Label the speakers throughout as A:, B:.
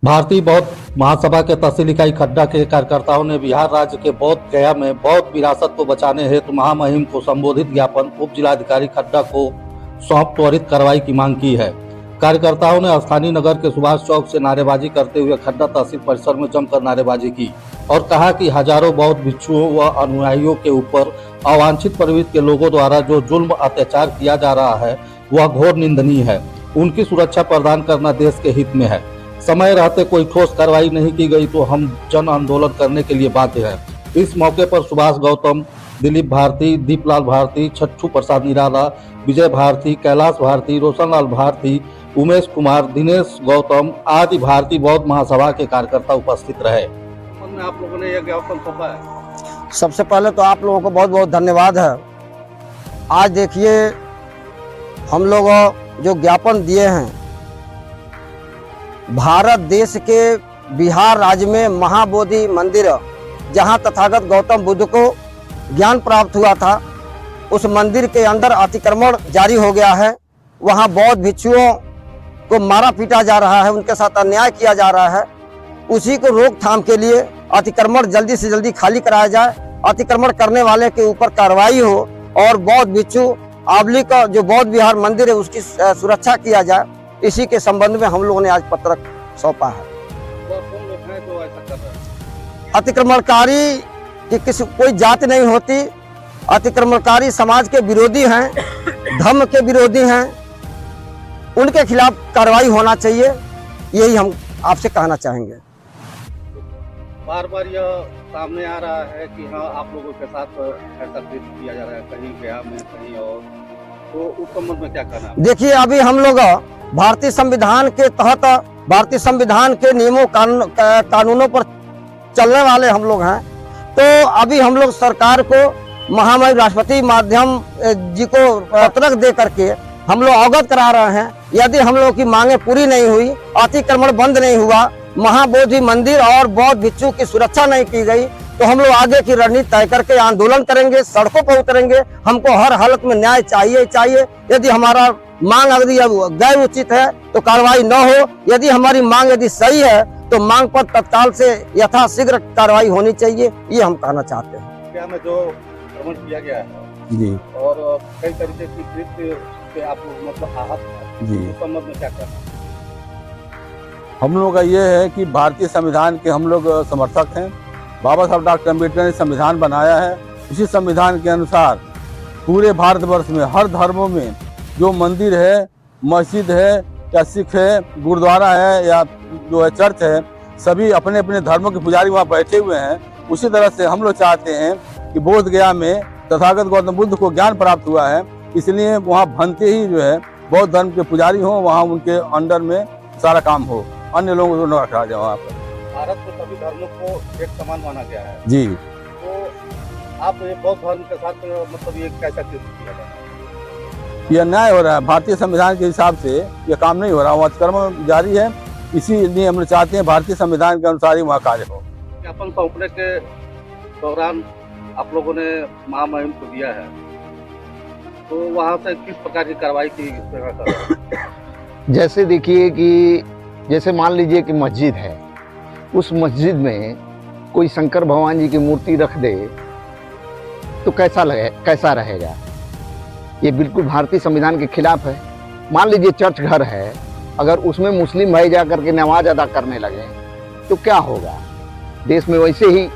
A: भारतीय बौद्ध महासभा के तहसील इकाई खड्डा के कार्यकर्ताओं ने बिहार राज्य के बौद्ध गया में बौद्ध विरासत को बचाने हेतु महामहिम को संबोधित ज्ञापन उप जिलाधिकारी खड्डा को सौंप त्वरित कार्रवाई की मांग की है। कार्यकर्ताओं ने स्थानीय नगर के सुभाष चौक से नारेबाजी करते हुए खड्डा तहसील परिसर में जमकर नारेबाजी की और कहा कि हजारों बौद्ध भिक्षुओं व अनुयायियों के ऊपर अवांछित प्रवृत्ति के लोगों द्वारा जो जुल्म अत्याचार किया जा रहा है वह घोर निंदनीय है। उनकी सुरक्षा प्रदान करना देश के हित में है। समय रहते कोई ठोस कार्रवाई नहीं की गई तो हम जन आंदोलन करने के लिए बाध्य हैं। इस मौके पर सुभाष गौतम, दिलीप भारती, दीपलाल भारती, छट्टू प्रसाद निराला, विजय भारती, कैलाश भारती, रोशनलाल भारती, उमेश कुमार, दिनेश गौतम आदि भारतीय बौद्ध महासभा के कार्यकर्ता उपस्थित रहे। आप लोगों ने यह ज्ञापन सौंपा है।
B: सबसे पहले तो आप लोगों को बहुत बहुत धन्यवाद है। आज देखिए हम लोग जो ज्ञापन दिए हैं, भारत देश के बिहार राज्य में महाबोधि मंदिर जहां तथागत गौतम बुद्ध को ज्ञान प्राप्त हुआ था, उस मंदिर के अंदर अतिक्रमण जारी हो गया है। वहां बौद्ध भिक्षुओं को मारा पीटा जा रहा है, उनके साथ अन्याय किया जा रहा है। उसी को रोकथाम के लिए अतिक्रमण जल्दी से जल्दी खाली कराया जाए, अतिक्रमण करने वाले के ऊपर कार्रवाई हो और बौद्ध भिक्षु आवली का जो बौद्ध विहार मंदिर है उसकी सुरक्षा किया जाए। इसी के संबंध में हम लोगों ने आज पत्रक सौंपा है। अतिक्रमणकारी की किसी कोई जाति नहीं होती। अतिक्रमणकारी समाज के विरोधी हैं, धर्म के विरोधी हैं, उनके खिलाफ कार्रवाई होना चाहिए। यही हम आपसे कहना चाहेंगे।
A: बार बार यह सामने आ रहा है कि हाँ आप लोगों के साथ ऐसा किया जा रहा है, कहीं गया में कहीं और, तो उस संबंध में क्या कहना? देखिए अभी हम लोग भारतीय संविधान के तहत भारतीय संविधान के नियमों कानूनों पर चलने वाले हम लोग हैं। तो अभी हम लोग सरकार को महामहिम राष्ट्रपति माध्यम जी को पत्रक दे करके हम लोग अवगत करा रहे हैं। यदि हम लोग की मांगे पूरी नहीं हुई, अतिक्रमण बंद नहीं हुआ, महाबोधि मंदिर और बौद्ध भिक्षु की सुरक्षा नहीं की गई, तो हम लोग आगे की रणनीति तय करके आंदोलन करेंगे, सड़कों पर उतरेंगे। हमको हर हालत में न्याय चाहिए। यदि हमारा मांग अगर गैर उचित है तो कार्रवाई न हो, यदि हमारी मांग यदि सही है तो मांग पर तत्काल से यथाशीघ्र कार्रवाई होनी चाहिए, ये हम कहना चाहते हैं। क्या में जो भ्रमण किया गया है
B: जी
A: और कई तरीके की कृत्य से आप लोग मतलब आहत हैं जी, उस संबंध में क्या करना?
C: हम लोग का ये है कि भारतीय संविधान के हम लोग समर्थक हैं। बाबा साहब डॉक्टर अम्बेडकर ने संविधान बनाया है, उसी संविधान के अनुसार पूरे भारतवर्ष में हर धर्मों में जो मंदिर है, मस्जिद है या सिख है, गुरुद्वारा है या जो है चर्च है, सभी अपने अपने धर्मों के पुजारी वहाँ बैठे हुए हैं। उसी तरह से हम लोग चाहते हैं कि बोध गया में तथागत गौतम बुद्ध को ज्ञान प्राप्त हुआ है, इसलिए वहाँ भनते ही जो है बौद्ध धर्म के पुजारी हों, वहाँ उनके अंडर में सारा काम हो, अन्य लोगों को न रखा जाए। वहाँ पर
A: भारत में सभी धर्मों को एक समान माना गया है
C: जी।
A: तो आप ये बौद्ध धर्म के साथ मतलब ये कैसा किया जा रहा है?
C: यह न्याय हो रहा है, भारतीय संविधान के हिसाब से यह काम नहीं हो रहा, वहाँ अतिक्रमण जारी है। इसीलिए हम लोग चाहते हैं भारतीय संविधान के अनुसार ही वहाँ कार्य हो।
A: ज्ञापन सौंपने के दौरान आप लोगों ने महामहिम को दिया है, तो वहाँ से किस प्रकार की कार्रवाई की?
D: जैसे देखिए कि जैसे मान लीजिए कि मस्जिद है, उस मस्जिद में कोई शंकर भगवान जी की मूर्ति रख दे तो कैसा रहेगा? ये बिल्कुल भारतीय संविधान के खिलाफ है। मान लीजिए चर्च घर है, अगर उसमें मुस्लिम भाई जा करके नमाज अदा करने लगे तो क्या होगा? देश में वैसे ही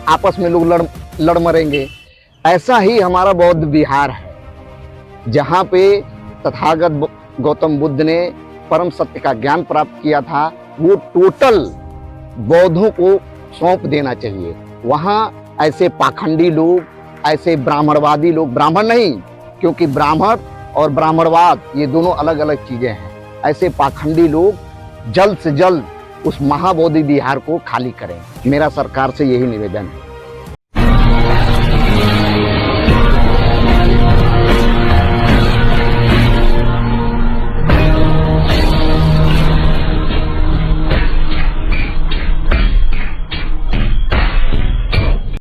D: आपस में लोग लड़ मरेंगे। ऐसा ही हमारा बौद्ध विहार है, जहाँ पे तथागत गौतम बुद्ध ने परम सत्य का ज्ञान प्राप्त किया था, वो टोटल बौद्धों को सौंप देना चाहिए। वहाँ ऐसे पाखंडी लोग, ऐसे ब्राह्मणवादी लोग, ब्राह्मण नहीं, क्योंकि ब्राह्मण और ब्राह्मणवाद ये दोनों अलग अलग चीजें हैं, ऐसे पाखंडी लोग जल्द से जल्द उस महाबोधि विहार को खाली करें। मेरा सरकार से यही निवेदन है।